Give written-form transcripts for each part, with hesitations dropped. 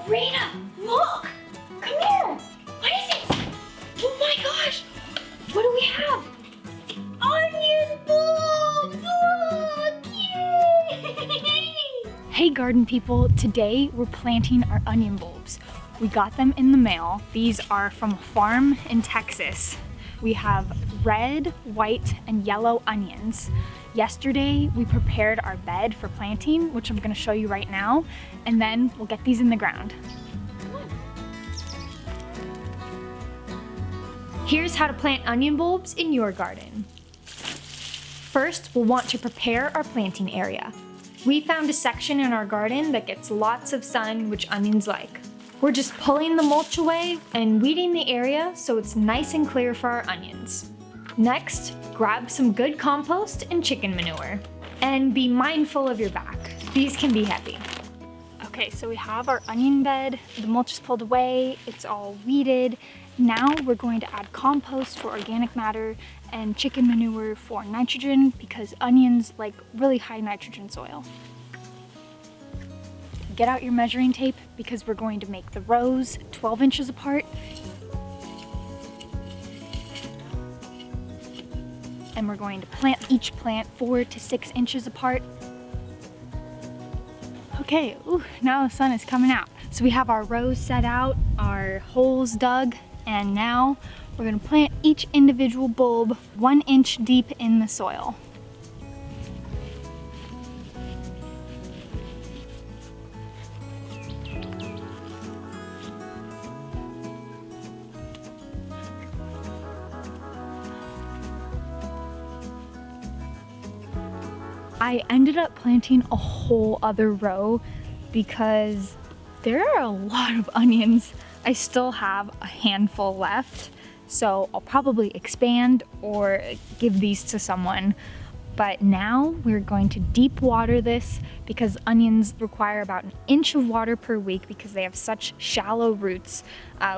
Rita, look! Come here! What is it? Oh my gosh! What do we have? Onion bulbs! Look! Yay! Hey garden people, today we're planting our onion bulbs. We got them in the mail. These are from a farm in Texas. We have red, white, and yellow onions. Yesterday, we prepared our bed for planting, which I'm gonna show you right now, and then we'll get these in the ground. Here's how to plant onion bulbs in your garden. First, we'll want to prepare our planting area. We found a section in our garden that gets lots of sun, which onions like. We're just pulling the mulch away and weeding the area so it's nice and clear for our onions. Next, grab some good compost and chicken manure. And be mindful of your back. These can be heavy. Okay, so we have our onion bed. The mulch is pulled away. It's all weeded. Now we're going to add compost for organic matter and chicken manure for nitrogen because onions like really high nitrogen soil. Get out your measuring tape because we're going to make the rows 12 inches apart. And we're going to plant each plant 4 to 6 inches apart. Okay, now the sun is coming out. So we have our rows set out, our holes dug, and now we're gonna plant each individual bulb 1 inch deep in the soil. I ended up planting a whole other row because there are a lot of onions. I still have a handful left, so I'll probably expand or give these to someone. But now we're going to deep water this because onions require about 1 inch of water per week because they have such shallow roots.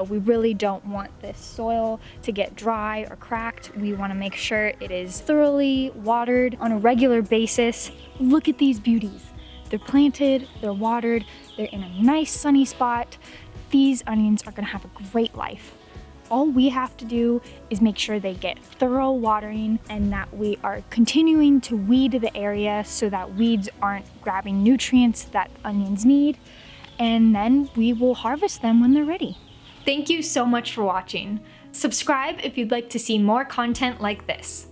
We really don't want this soil to get dry or cracked. We want to make sure it is thoroughly watered on a regular basis. Look at these beauties. They're planted, they're watered, they're in a nice sunny spot. These onions are gonna have a great life. All we have to do is make sure they get thorough watering and that we are continuing to weed the area so that weeds aren't grabbing nutrients that onions need, and then we will harvest them when they're ready. Thank you so much for watching. Subscribe if you'd like to see more content like this.